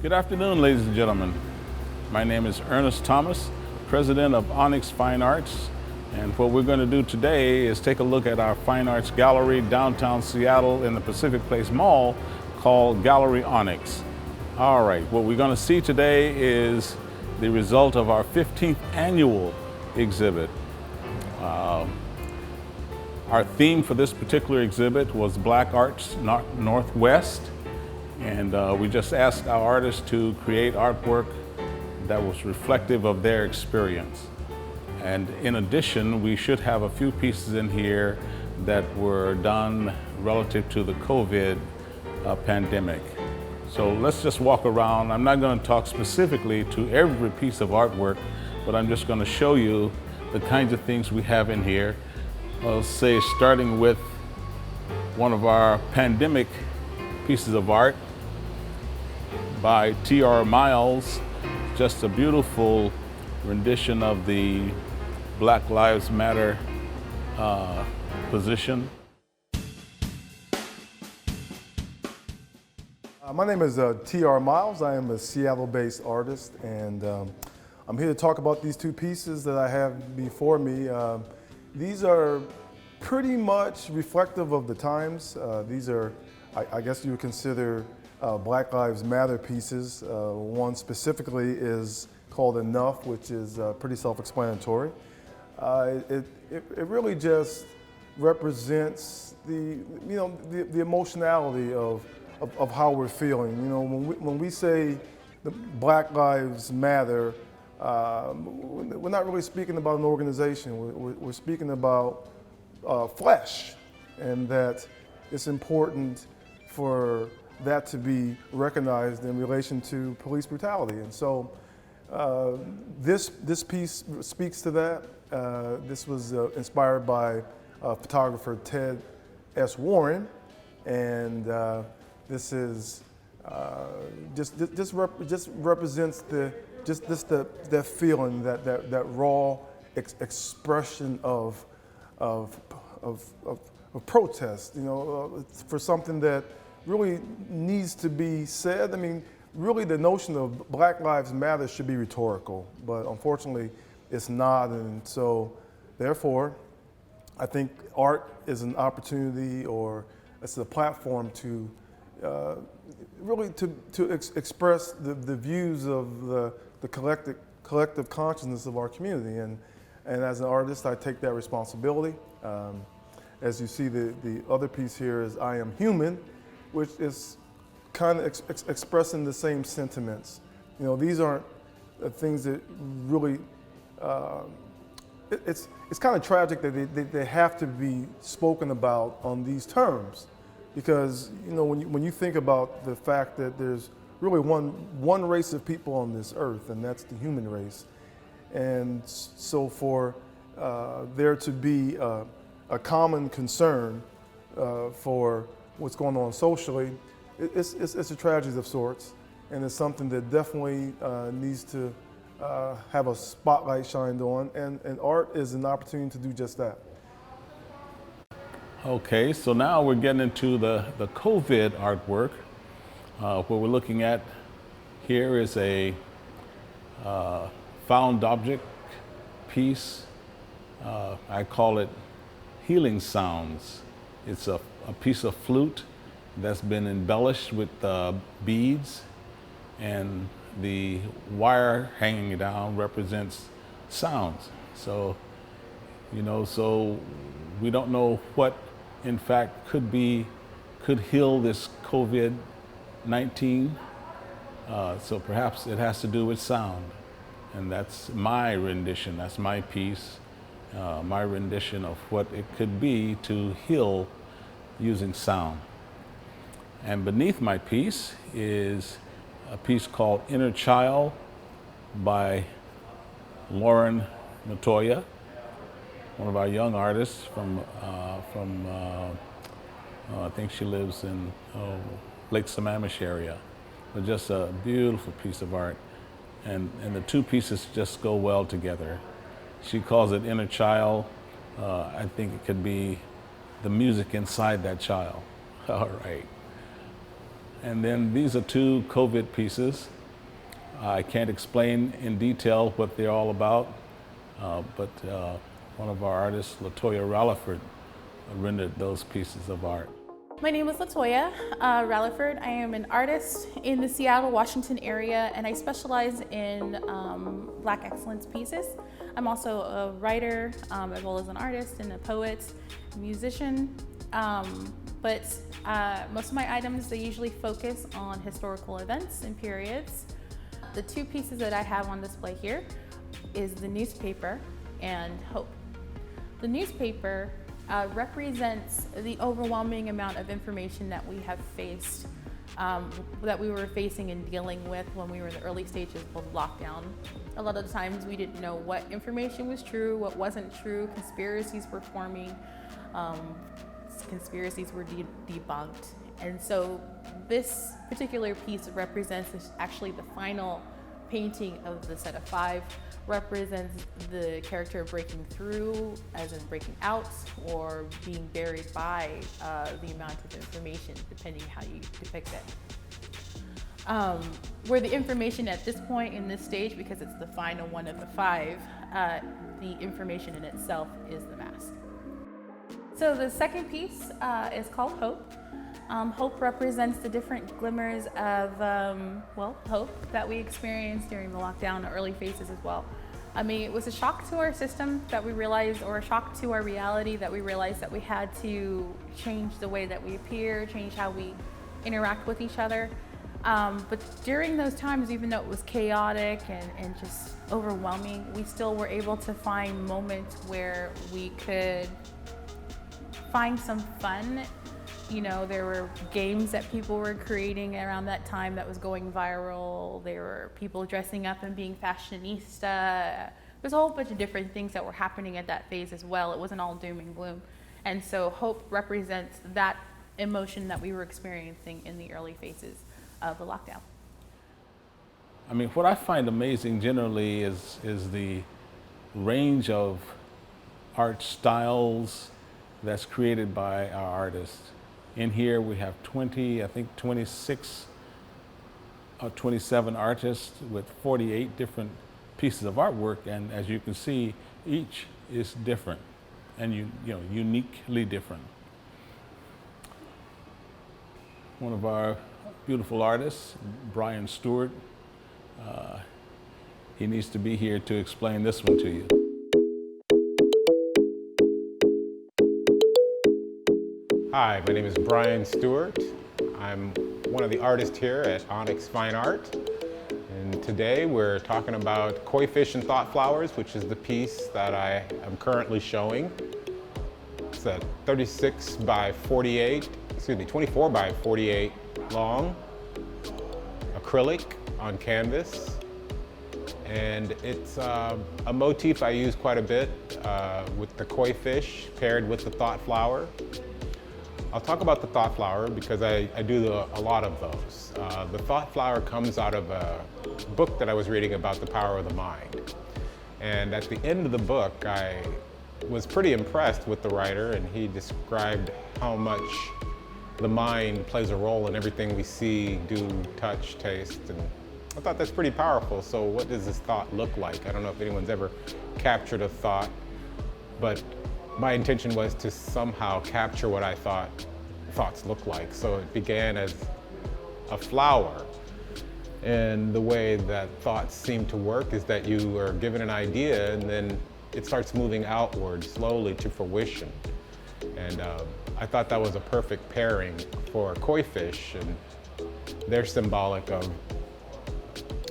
Good afternoon, ladies and gentlemen. My name is Ernest Thomas, president of ONYX Fine Arts, and what we're going to do today is take a look at our fine arts gallery downtown Seattle in the Pacific Place Mall called Gallery ONYX. All right, what we're going to see today is the result of our 15th annual exhibit. Our theme for this particular exhibit was Black Arts Northwest, and we just asked our artists to create artwork that was reflective of their experience. And in addition, we should have a few pieces in here that were done relative to the COVID pandemic. So let's just walk around. I'm not going to talk specifically to every piece of artwork, but I'm just going to show you the kinds of things we have in here. I'll say starting with one of our pandemic pieces of art by T.R. Miles, just a beautiful rendition of the Black Lives Matter position. My name is T.R. Miles. I am a Seattle-based artist, and I'm here to talk about these two pieces that I have before me. These are pretty much reflective of the times. These are, I guess you would consider Black Lives Matter pieces. One specifically is called Enough, which is pretty self-explanatory. It really just represents the emotionality of how we're feeling. You know, when we say the Black Lives Matter, we're not really speaking about an organization. We're speaking about flesh, and that it's important for that to be recognized in relation to police brutality. And so this piece speaks to that. This was inspired by photographer Ted S. Warren, and this is just represents that feeling, that raw expression of protest. You know, for something that really needs to be said. I mean, really, the notion of Black Lives Matter should be rhetorical, but unfortunately, it's not. And so, therefore, I think art is an opportunity, or it's a platform to really express the views of the collective consciousness of our community. And as an artist, I take that responsibility. As you see, the other piece here is I Am Human, which is kind of expressing the same sentiments. You know, these aren't things that really, it's kind of tragic that they have to be spoken about on these terms. Because, you know, when you think about the fact that there's really one race of people on this earth, and that's the human race. And so for there to be a common concern for what's going on socially, it's a tragedy of sorts, and it's something that definitely needs to have a spotlight shined on, and art is an opportunity to do just that. Okay, so now we're getting into the COVID artwork. What we're looking at here is a found object piece. I call it Healing Sounds. It's a piece of flute that's been embellished with beads, and the wire hanging down represents sounds. So, you know, so we don't know what in fact could heal this COVID-19. So perhaps it has to do with sound. And that's my rendition, that's my piece, my rendition of what it could be to heal using sound. And beneath my piece is a piece called Inner Child by Lauren Matoya, one of our young artists from I think she lives in Lake Sammamish area. But just a beautiful piece of art. And the two pieces just go well together. She calls it Inner Child. I think it could be the music inside that child. All right. And then these are two COVID pieces. I can't explain in detail what they're all about, but one of our artists, LaToya Ralliford, rendered those pieces of art. My name is LaToya Ralliford. I am an artist in the Seattle, Washington area, and I specialize in Black excellence pieces. I'm also a writer, as well as an artist and a poet, musician. But most of my items, they usually focus on historical events and periods. The two pieces that I have on display here is the newspaper and hope. The newspaper represents the overwhelming amount of information that we have faced, that we were facing and dealing with when we were in the early stages of lockdown. A lot of the times we didn't know what information was true, what wasn't true, conspiracies were forming, conspiracies were debunked. And so this particular piece represents actually the final painting of the set of 5, represents the character breaking through, as in breaking out, or being buried by the amount of information, depending how you depict it. Where the information at this point in this stage, because it's the final one of the 5, the information in itself is the mask. So the second piece is called Hope. Hope represents the different glimmers of, hope that we experienced during the lockdown, the early phases as well. I mean, it was a shock to our system that we realized, or a shock to our reality that we realized that we had to change the way that we appear, change how we interact with each other. But during those times, even though it was chaotic and just overwhelming, we still were able to find moments where we could find some fun. You know, there were games that people were creating around that time that was going viral. There were people dressing up and being fashionista. There's a whole bunch of different things that were happening at that phase as well. It wasn't all doom and gloom. And so hope represents that emotion that we were experiencing in the early phases of the lockdown. I mean, what I find amazing generally is the range of art styles that's created by our artists. In here we have 26 or 27 artists with 48 different pieces of artwork, and as you can see, each is different and uniquely different. One of our beautiful artists, Brian Stewart, he needs to be here to explain this one to you. Hi, my name is Brian Stewart. I'm one of the artists here at ONYX Fine Art. And today we're talking about Koi Fish and Thought Flowers, which is the piece that I am currently showing. It's a 24 by 48 long, acrylic on canvas. And it's a motif I use quite a bit with the koi fish paired with the thought flower. I'll talk about the thought flower because I do a lot of those. The thought flower comes out of a book that I was reading about the power of the mind. And at the end of the book, I was pretty impressed with the writer, and he described how much the mind plays a role in everything we see, do, touch, taste, and I thought that's pretty powerful. So what does this thought look like? I don't know if anyone's ever captured a thought, but my intention was to somehow capture what I thought thoughts look like. So it began as a flower. And the way that thoughts seem to work is that you are given an idea and then it starts moving outward slowly to fruition. And I thought that was a perfect pairing for koi fish, and they're symbolic of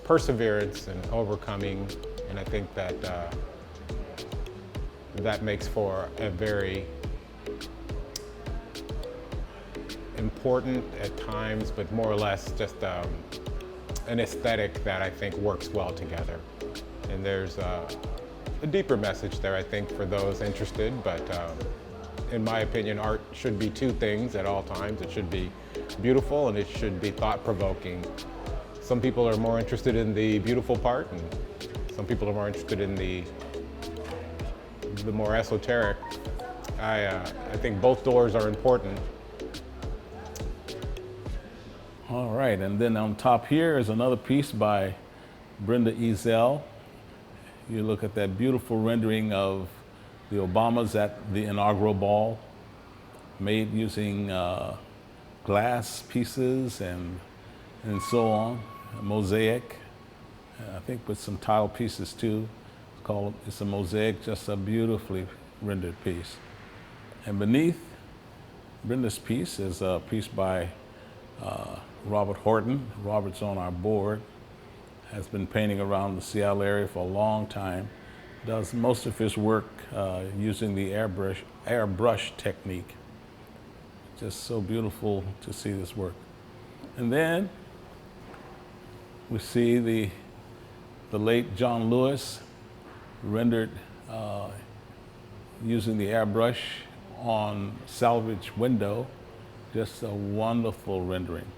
perseverance and overcoming. And I think that that makes for a very important at times, but more or less just an aesthetic that I think works well together. And there's a deeper message there, I think, for those interested, but in my opinion, art should be two things at all times. It should be beautiful and it should be thought-provoking. Some people are more interested in the beautiful part, and some people are more interested in the more esoteric. I think both doors are important. All right, and then on top here is another piece by Brenda Ezel. You look at that beautiful rendering of the Obamas at the inaugural ball, made using glass pieces and so on, a mosaic, I think with some tile pieces too. It's a mosaic, just a beautifully rendered piece. And beneath Brenda's piece is a piece by Robert Horton. Robert's on our board, has been painting around the Seattle area for a long time, does most of his work using the airbrush technique. Just so beautiful to see this work. And then we see the late John Lewis rendered using the airbrush on salvage window. Just a wonderful rendering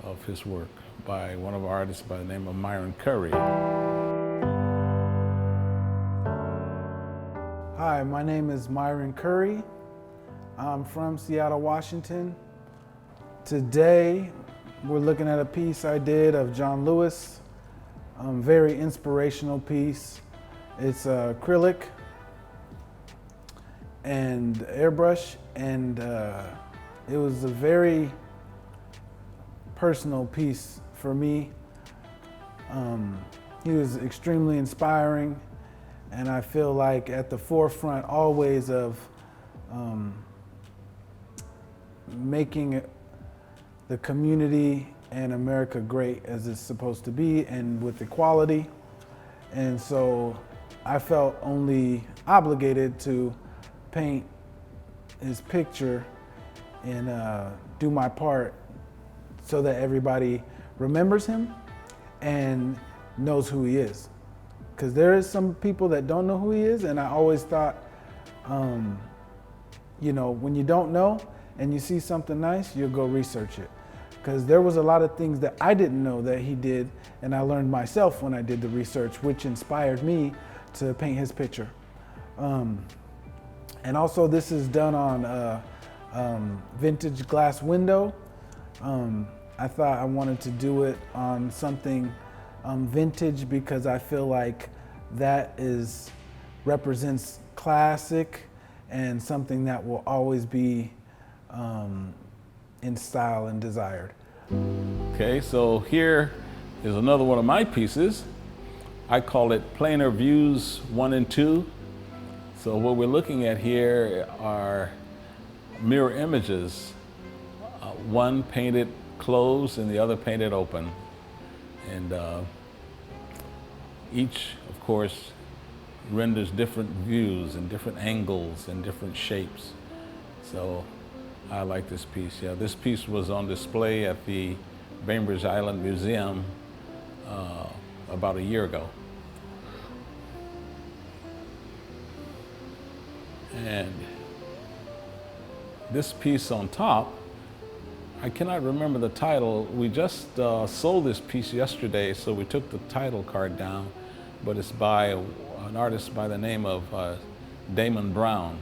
of his work by one of our artists by the name of Myron Curry. Hi, my name is Myron Curry. I'm from Seattle, Washington. Today, we're looking at a piece I did of John Lewis. Very inspirational piece. It's acrylic and airbrush, and it was a very personal piece for me. He was extremely inspiring, and I feel like at the forefront always of making the community and America great as it's supposed to be, and with equality. And so I felt only obligated to paint his picture and do my part so that everybody remembers him and knows who he is. Because there is some people that don't know who he is, and I always thought, you know, when you don't know and you see something nice, you'll go research it. Because there was a lot of things that I didn't know that he did, and I learned myself when I did the research, which inspired me to paint his picture. And also this is done on vintage glass window. I thought I wanted to do it on something vintage because I feel like that represents classic and something that will always be in style and desired. Okay, so here is another one of my pieces. I call it Planar Views 1 and 2. So what we're looking at here are mirror images, one painted closed and the other painted open. And each, of course, renders different views and different angles and different shapes. So I like this piece. Yeah, this piece was on display at the Bainbridge Island Museum about a year ago. And this piece on top, I cannot remember the title. We just sold this piece yesterday, so we took the title card down, but it's by an artist by the name of Damon Brown.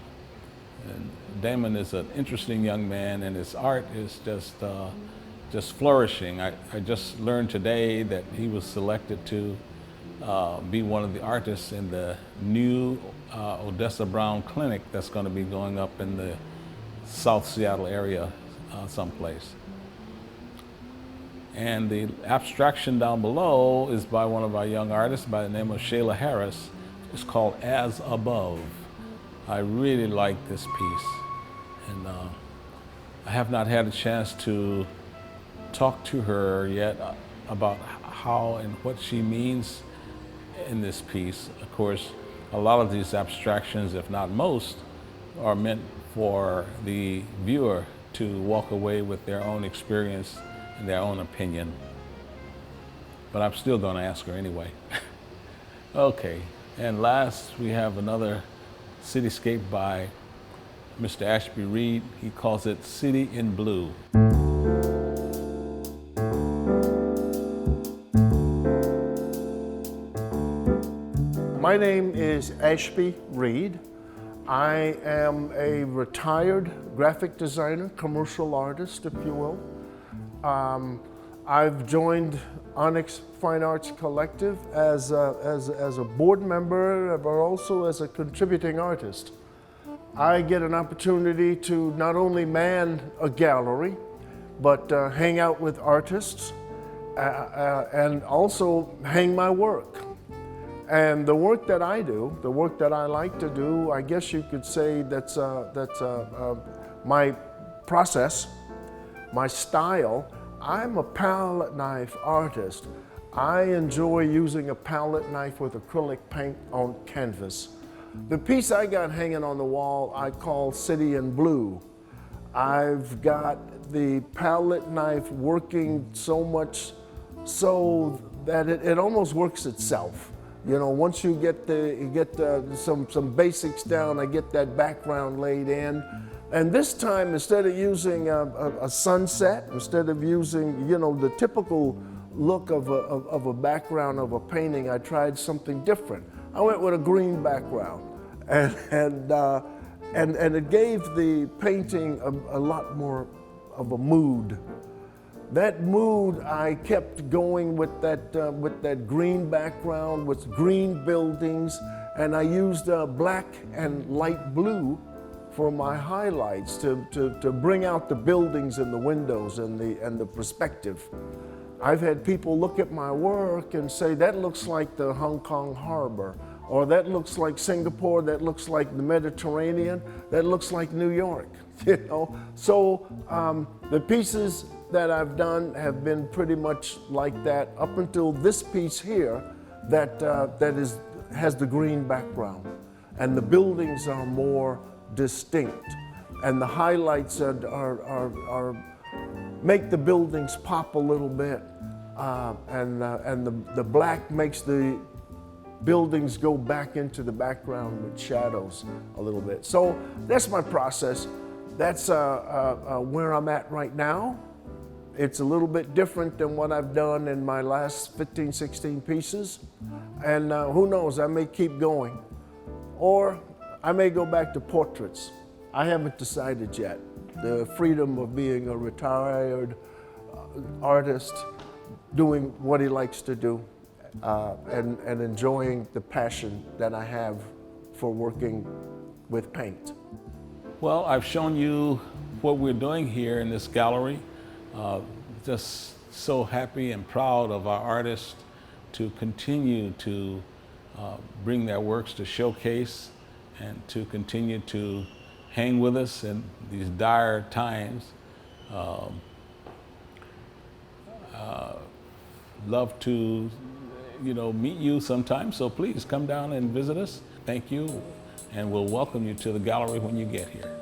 And Damon is an interesting young man, and his art is just flourishing. I just learned today that he was selected to be one of the artists in the new Odessa Brown Clinic that's going to be going up in the South Seattle area someplace. And the abstraction down below is by one of our young artists by the name of Shayla Harris. It's called As Above. I really like this piece, and I have not had a chance to talk to her yet about how and what she means in this piece. Of course, a lot of these abstractions, if not most, are meant for the viewer to walk away with their own experience and their own opinion. But I'm still going to ask her anyway. Okay, and last we have another cityscape by Mr. Ashby Reed. He calls it City in Blue. My name is Ashby Reed. I am a retired graphic designer, commercial artist, if you will. I've joined ONYX Fine Arts Collective as a board member, but also as a contributing artist. I get an opportunity to not only man a gallery, but hang out with artists and also hang my work. And the work that I do, the work that I like to do, I guess you could say that's my process, my style. I'm a palette knife artist. I enjoy using a palette knife with acrylic paint on canvas. The piece I got hanging on the wall I call City in Blue. I've got the palette knife working so much so that it almost works itself. You know, once you get some basics down, I get that background laid in. And this time, instead of using a sunset, instead of using, you know, the typical look of a background of a painting, I tried something different. I went with a green background, and it gave the painting a lot more of a mood. That mood, I kept going with that green background, with green buildings, and I used black and light blue for my highlights to bring out the buildings and the windows and the perspective. I've had people look at my work and say, that looks like the Hong Kong harbor, or that looks like Singapore, that looks like the Mediterranean, that looks like New York, you know? So the pieces that I've done have been pretty much like that up until this piece here that has the green background, and the buildings are more distinct, and the highlights are make the buildings pop a little bit, and the black makes the buildings go back into the background with shadows a little bit. So that's my process. That's where I'm at right now. It's a little bit different than what I've done in my last 15, 16 pieces, and who knows, I may keep going, or I may go back to portraits. I haven't decided yet. The freedom of being a retired artist, doing what he likes to do, and enjoying the passion that I have for working with paint. Well, I've shown you what we're doing here in this gallery. Just so happy and proud of our artists to continue to bring their works to showcase and to continue to hang with us in these dire times. Love to, meet you sometime, so please come down and visit us. Thank you, and we'll welcome you to the gallery when you get here.